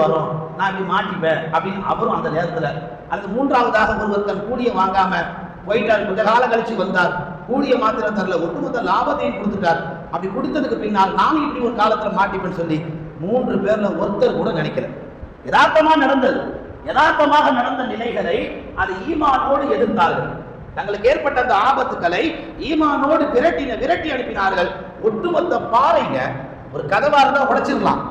வரும், நான் இப்படி மாட்டிப்பேன் அப்படின்னு அவரும் அந்த நேரத்தில், அல்லது மூன்றாவதாக ஒருவர் தன் கூலியை வாங்காம போயிட்டார், கொஞ்ச காலம் கழிச்சு வந்தார், கூலியை மாத்திரம் தரல, ஒட்டுமொத்த லாபத்தையும் கொடுத்துட்டார். அப்படி கொடுத்ததுக்கு பின்னால் நானும் இப்படி ஒரு காலத்துல மாட்டிப்பேன்னு சொல்லி 3 பேர்ல ஒருத்தர் கூட நினைக்கல. யதார்த்தமாக நடந்த நிலைகளை அது ஈமானோடு எதிர்த்தார்கள். தங்களுக்கு ஏற்பட்ட அந்த ஆபத்துக்களை ஈமானோடு விரட்டி அனுப்பினார்கள். ஒட்டுமொத்த பாறைங்க, ஒரு கதவா இருந்தா உடைச்சிடலாம்,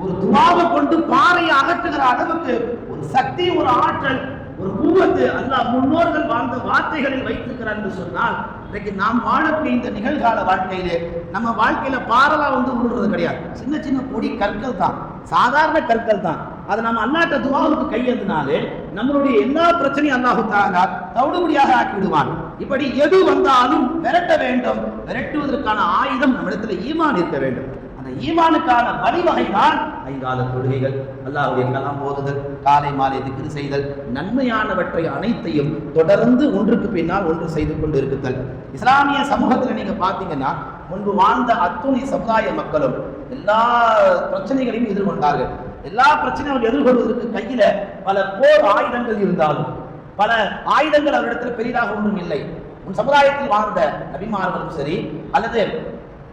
ஒரு துவாவை கொண்டு பாறையை அகற்றுகிற அளவுக்கு ஒரு சக்தி, ஒரு ஆற்றல், ஒரு கூவத்து அல்லாஹ் முன்னோர்கள் வாழ்ந்த வார்த்தைகளில் வைத்திருக்கிறார் என்று சொன்னால், இன்றைக்கு நாம் வாழக்கூடிய இந்த நிகழ்கால வாழ்க்கையிலே நம்ம வாழ்க்கையில பாறலா விழுறது கிடையாது. சின்ன சின்ன பொடி கற்கள் தான், சாதாரண கற்கள் தான். அதை நம்ம அல்லாஹ்ட்ட துஆவுக்கு கையேந்தினாலே நம்மளுடைய எல்லா பிரச்சனையும் அல்லாஹ் தஆலா தவிடுபடியாக ஆக்கி விடுவான். இப்படி எது வந்தாலும் விரட்ட வேண்டும். விரட்டுவதற்கான ஆயுதம் நம்மிடத்தில் ஈமான் இருக்க வேண்டும். அந்த ஈமானுக்கான வழிவகை தான் 5 கால தொழுகைகள், அல்லாஹ்வுடைய கலாம் ஓதுதல், காலை மாலை திக்ர் செய்தல், நன்மையானவற்றை அனைத்தையும் தொடர்ந்து ஒன்றுக்கு பின்னால் ஒன்று செய்து கொண்டு இருக்குதல். இஸ்லாமிய சமூகத்தில் நீங்க பார்த்தீங்கன்னா, முன்பு வாழ்ந்த அத்துணை சமுதாய மக்களும் எல்லா பிரச்சனைகளையும் எதிர்கொண்டார்கள். எல்லா பிரச்சனையும் எதிர்கொள்வதற்கு கையில பல போர் ஆயுதங்கள் இருந்தாலும், பல ஆயுதங்கள் அவரிடத்தில் பெரிதாக ஒன்றும் இல்லை. உன் சமுதாயத்தில் வாழ்ந்த நபிமார்களும் சரி, அல்லது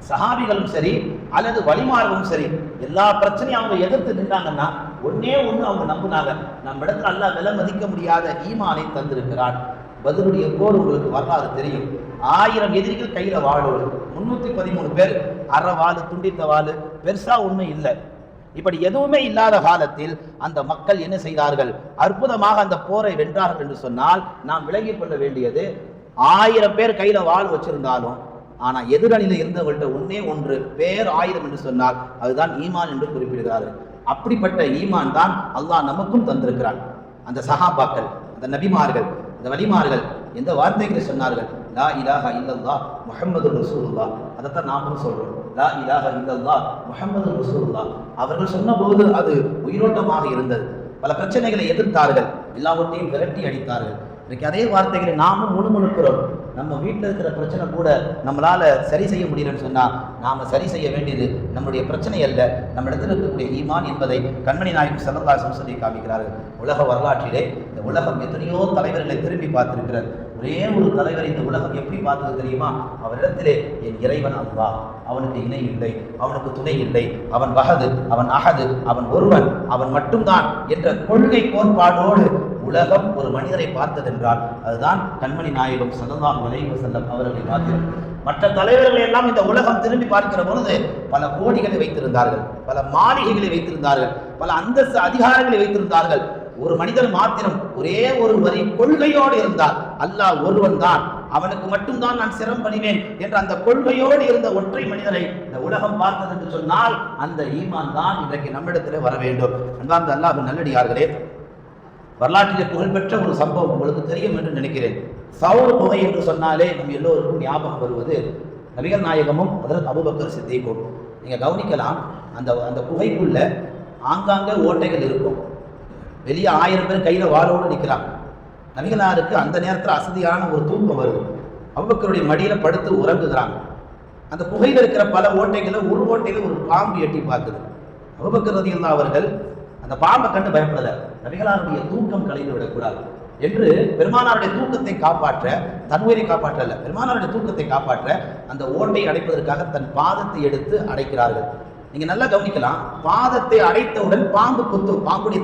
சஹாபிகளும் சரி, அல்லது வலிமார்களும் சரி, எல்லா பிரச்சனையும் அவங்க எதிர்த்து நின்றாங்கன்னா ஒன்னே ஒண்ணு அவங்க நம்பினாங்க, நம்ம இடத்துல அல்லாஹ் விலை மதிக்க முடியாத ஈமானை தந்திருக்கிறான். பதிலுடைய போர் உங்களுக்கு வரலாறு தெரியும். 1000 எதிரிகள் கையில வாழோடு, 313 பேர் அரை வாழு, துண்டித்த வாழு, பெருசா ஒண்ணு இல்லை. இப்படி எதுவுமே இல்லாத காலத்தில் அந்த மக்கள் என்ன செய்தார்கள்? அற்புதமாக அந்த போரை வென்றார்கள் என்று சொன்னால் நாம் விளங்கிக் கொள்ள வேண்டியது, 1000 பேர் கையில வாழ் வச்சிருந்தாலும் ஆனா எதிரணியில இருந்தவர்கள்ட்ட ஒன்னே ஒன்று பேர் ஆயுதம் என்று சொன்னால் அதுதான் ஈமான் என்று குறிப்பிடுகிறார்கள். அப்படிப்பட்ட ஈமான் தான் அல்லாஹ் நமக்கும் தந்திருக்கிறான். அந்த சஹாபாக்கள், அந்த நபிமார்கள், அந்த வலிமார்கள் எந்த வார்த்தைகளை சொன்னார்கள்? லா இலாஹ இல்லல்லாஹ் முஹம்மது ரசூலுல்லாஹ். அதைத்தான் நாமும் சொல்றோம், லா இலாஹ இல்லல்லாஹ் முஹம்மது ரசூலுல்லாஹ். அவர்கள் சொன்ன போது அது உயிரோட்டமாக இருந்தது. பல பிரச்சனைகளை எதிர்த்தார்கள், எல்லாவற்றையும் விரட்டி அடித்தார்கள். இன்னைக்கு அதே வார்த்தைகளை நாமும் முணுமுணுக்கிறோம். நம்ம வீட்டில் இருக்கிற பிரச்சனை கூட நம்மளால சரி செய்ய முடியலன்னு சொன்னா நாம சரி செய்ய வேண்டியது நம்முடைய பிரச்சனை அல்ல, நம்ம இடத்துல இருக்கக்கூடிய ஈமான் என்பதை கண்மணி நாயகம் ஸல்லல்லாஹு அலைஹி வஸல்லம் சொல்லி காமிக்கிறார்கள். உலக வரலாற்றிலே இந்த உலகம் எத்தனையோ தலைவர்களை திரும்பி பார்த்திருக்கிறார். ஒரே ஒரு தலைவர் இந்த உலகம் எப்படி பார்த்தது தெரியுமா? அவரிடத்திலே என் இறைவன் அல்லாஹ், அவனுக்கு இணை இல்லை, அவனுக்கு துணை இல்லை, அவன் வஹது, அவன் அஹது, அவன் ஒருவன், அவன் மட்டும்தான் என்ற கொள்கை கோட்பாடோடு உலகம் ஒரு மனிதரை பார்த்ததென்றால் அதுதான் கண்மணி நாயகம் ஸல்லல்லாஹு அலைஹி வஸல்லம் அவர்களை மாத்திரம். மற்ற தலைவர்களை எல்லாம் இந்த உலகம் திரும்பி பார்க்கிற பொழுது பல கோடிகளை வைத்திருந்தார்கள், பல மாளிகைகளை வைத்திருந்தார்கள், பல அந்தஸ்து அதிகாரங்களை வைத்திருந்தார்கள். ஒரு மனிதன் மாத்திரம் ஒரே ஒரு வரி கொள்கையோடு இருந்தார், அல்லாஹ் ஒருவன் தான், அவனுக்கு மட்டும்தான் நான் சிரம் பணிவேன் என்ற அந்த கொள்கையோடு இருந்த ஒற்றை மனிதரை இந்த உலகம் பார்த்தது என்று சொன்னால் அந்த ஈமான் தான் இன்றைக்கு நம்மிடத்திலே வர வேண்டும். அன்பார்ந்த அல்லாஹ்வின் நல்லடியார்களே, வரலாற்றிலே புகழ்பெற்ற ஒரு சம்பவம் உங்களுக்கு தெரியும் என்று நினைக்கிறேன். சௌர் குகை என்று சொன்னாலே நம்ம எல்லோருக்கும் ஞாபகம் வருவது நபிகள் நாயகமும் ஹஜ்ரத் அபூபக்கர் சித்திக்கும். நீங்க கவனிக்கலாம், அந்த குகைக்குள்ள ஆங்காங்கே ஓட்டைகள் இருக்கும். வெளியே 1000 பேர் கையில வாளோடு நிற்கிறாங்க. நபிகளாருக்கு அந்த நேரத்தில் அசதியான ஒரு தூக்கம் வருது. அபூபக்கருடைய மடியில படுத்து உறங்குகிறாங்க. அந்த குகையில் இருக்கிற பல ஓட்டைகளை ஒரு ஓட்டையில ஒரு பாம்பு எட்டி பார்க்குது. அபூபக்கர் ரலியல்லாஹு அவர்கள் அந்த பாம்பை கண்டு பயப்படல, நபிகளாருடைய தூக்கம் கலைந்து விடக்கூடாது என்று பெருமானாருடைய தூக்கத்தை காப்பாற்ற, தன் உயிரை காப்பாற்றல, பெருமானாருடைய தூக்கத்தை காப்பாற்ற அந்த ஓட்டை அடைப்பதற்காக தன் பாதத்தை எடுத்து அடைக்கிறார்கள். நீங்க நல்லா கவனிக்கலாம், பாதத்தை அடைத்தவுடன் பாம்பு கொத்தும், பாம்புடைய